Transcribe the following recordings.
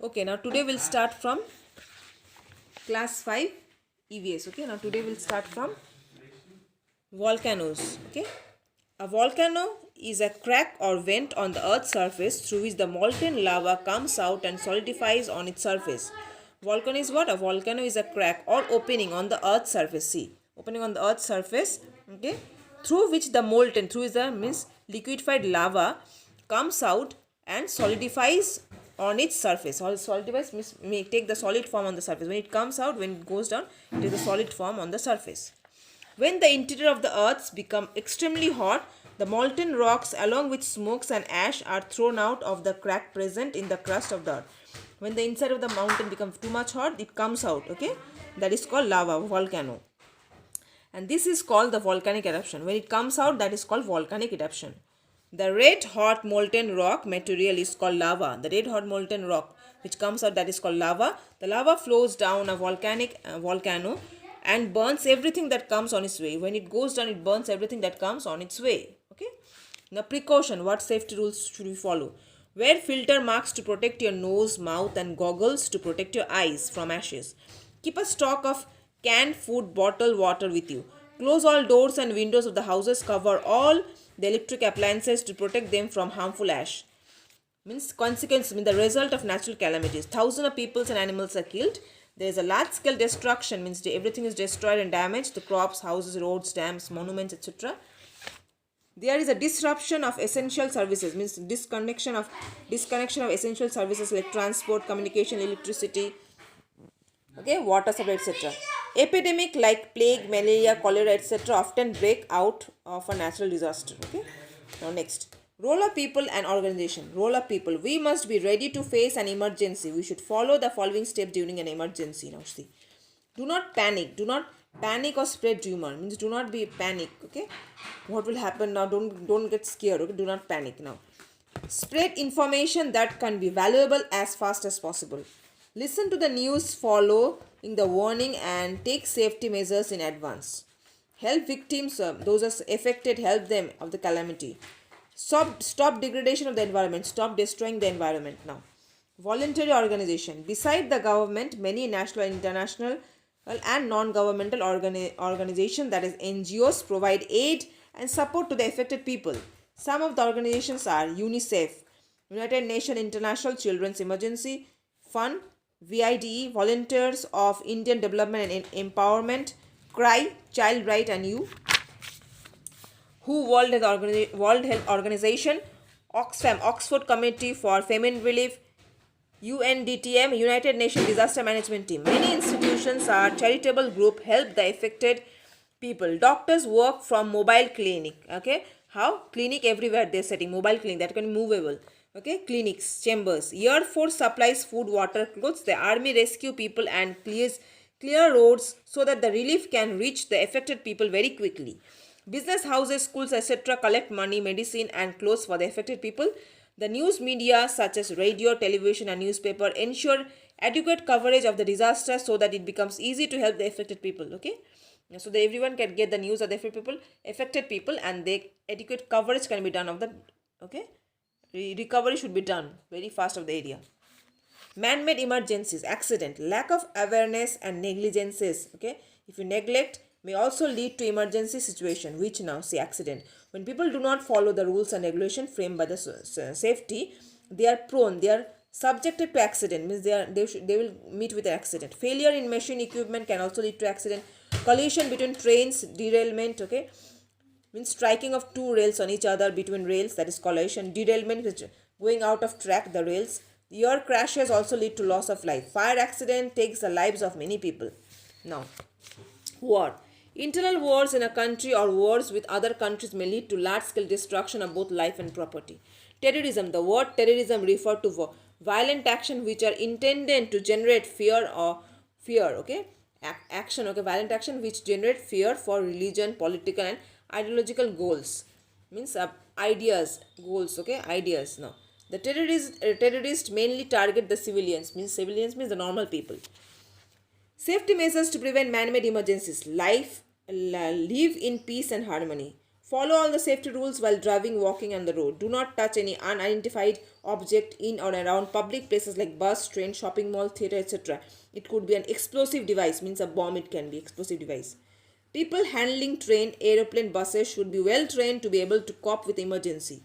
Okay, now today we'll start from class 5 EVS. Okay, now today we'll start from volcanoes. Okay, a volcano is a crack or vent on the earth's surface through which the molten lava comes out and solidifies on its surface. Volcano is what? A volcano is a crack or opening on the earth's surface. See, opening on the earth's surface, okay, through which the molten, through is the means liquefied lava comes out and solidifies on its surface. Or solidifies means may take the solid form on the surface. When it comes out, when it goes down, it is a solid form on the surface. When the interior of the earth become extremely hot, the molten rocks along with smokes and ash are thrown out of the crack present in the crust of the earth. When the inside of the mountain becomes too much hot, it comes out, okay? That is called lava, volcano. And this is called the volcanic eruption. When it comes out, that is called volcanic eruption. The red hot molten rock material is called lava. The red hot molten rock which comes out, that is called lava. The lava flows down a volcano and burns everything that comes on its way. When it goes down, it burns everything that comes on its way. Okay. Now precaution, what safety rules should we follow? Wear filter masks to protect your nose, mouth and goggles to protect your eyes from ashes. Keep a stock of canned food, bottled water with you. Close all doors and windows of the houses. Cover all the electric appliances to protect them from harmful ash. Means consequence, means the result of natural calamities. Thousands of people and animals are killed. There is a large scale destruction, means everything is destroyed and damaged. The crops, houses, roads, dams, monuments, etc. There is a disruption of essential services, means disconnection of essential services like transport, communication, electricity, okay, water supply, etc. Epidemic like plague, malaria, cholera, etc. often break out of a natural disaster. Okay. Now next, role of people and organization. Role of people. We must be ready to face an emergency. We should follow the following steps during an emergency. Now see, do not panic. Do not panic or spread rumor. Means do not be panic. Okay. What will happen now? Don't get scared. Okay. Do not panic now. Spread information that can be valuable as fast as possible. Listen to the news following the warning and take safety measures in advance. Help victims, those are affected, help them of the calamity. Stop degradation of the environment. Stop destroying the environment now. Voluntary organization. Beside the government, many national, international, and non-governmental organizations, that is NGOs, provide aid and support to the affected people. Some of the organizations are UNICEF, United Nations International Children's Emergency Fund, VIDE, Volunteers of Indian Development and Empowerment, CRY, Child Right and You, WHO, World Health Organization, Oxfam, Oxford Committee for Famine Relief, UNDTM, United Nations Disaster Management Team. Many institutions are charitable group help the affected people. Doctors work from mobile clinic. Okay, how? Clinic everywhere they're setting mobile clinic that can be movable. Okay, clinics, chambers. Air Force supplies food, water, clothes. The army rescue people and clear roads so that the relief can reach the affected people very quickly. Business houses, schools, etc. collect money, medicine and clothes for the affected people. The news media such as radio, television and newspaper ensure adequate coverage of the disaster so that it becomes easy to help the affected people. Okay, so that everyone can get the news of the affected people and the adequate coverage can be done of the, okay, recovery should be done very fast of the area. Man-made emergencies, accident, lack of awareness and negligences. Okay, if you neglect may also lead to emergency situation, which now say accident. When people do not follow the rules and regulation framed by the safety, they are subjected to accident, means they will meet with an accident. Failure in machine equipment can also lead to accident. Collision between trains, derailment, okay, means striking of two rails on each other between rails, that is collision. Derailment is going out of track, the rails. Air crashes also lead to loss of life. Fire accident takes the lives of many people. Now, war. Internal wars in a country or wars with other countries may lead to large-scale destruction of both life and property. Terrorism. The word terrorism refers to violent action which are intended to generate fear, okay, action, okay, violent action which generate fear for religion, political and ideological goals. Means ideas, goals, okay, ideas. Now, the terrorists mainly target the civilians means the normal people. Safety measures to prevent man-made emergencies. Live in peace and harmony. Follow all the safety rules while driving, walking on the road. Do not touch any unidentified object in or around public places like bus, train, shopping mall, theatre, etc. It could be an explosive device, means a bomb, it can be explosive device. People handling train, aeroplane, buses should be well trained to be able to cope with emergency.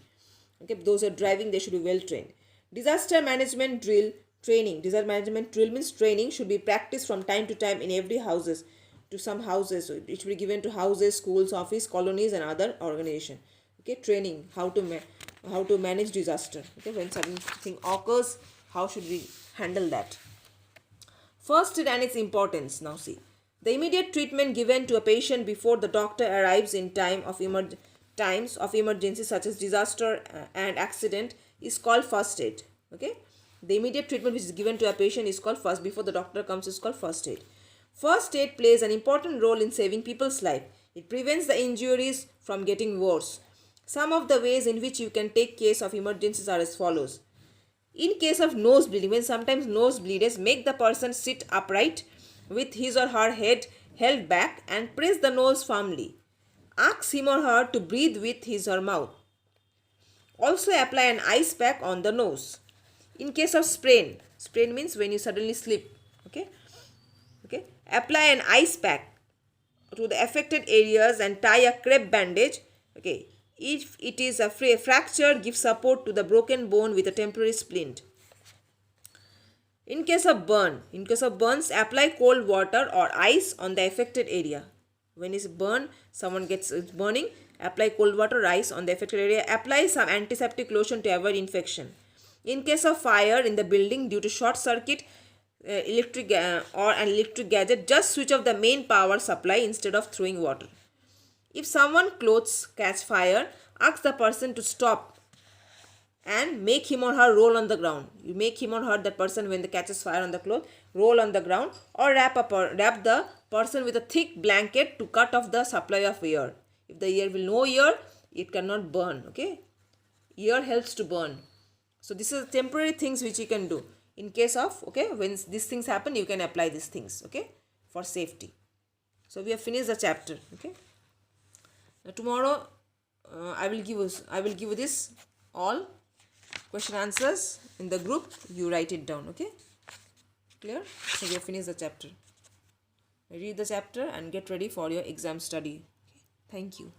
Okay, those who are driving, they should be well trained. Disaster management drill training. Disaster management drill means training should be practiced from time to time in every houses. To some houses, so it should be given to houses, schools, office, colonies, and other organization. Okay, training how to manage disaster. Okay, when something occurs, how should we handle that? First aid and its importance. Now see, the immediate treatment given to a patient before the doctor arrives in times of emergency such as disaster and accident is called first aid. Okay, the immediate treatment which is given to a patient is called first, before the doctor comes, is called first aid. First aid plays an important role in saving people's life. It prevents the injuries from getting worse. Some of the ways in which you can take case of emergencies are as follows. In case of nose bleeding, when sometimes nose bleeds, make the person sit upright with his or her head held back and press the nose firmly. Ask him or her to breathe with his or her mouth. Also apply an ice pack on the nose. In case of sprain means when you suddenly slip. Okay. Apply an ice pack to the affected areas and tie a crepe bandage. Okay. If it is a fracture, give support to the broken bone with a temporary splint. In case of burns, apply cold water or ice on the affected area. When it's burn, it's burning, apply cold water or ice on the affected area. Apply some antiseptic lotion to avoid infection. In case of fire in the building due to short circuit, electric or an electric gadget, just switch off the main power supply instead of throwing water. If someone's clothes catch fire, ask the person to stop and make him or her roll on the ground. You make him or her, that person, when they catches fire on the cloth, roll on the ground, or wrap the person with a thick blanket to cut off the supply of air. If the air will no air, it cannot burn. Okay, air helps to burn. So this is temporary things which you can do in case of, okay, when these things happen, you can apply these things, okay, for safety. So we have finished the chapter. Okay, now tomorrow I will give you this all question answers in the group. You write it down. Okay, clear? So we have finished the chapter. Read the chapter and get ready for your exam study. Okay. Thank you.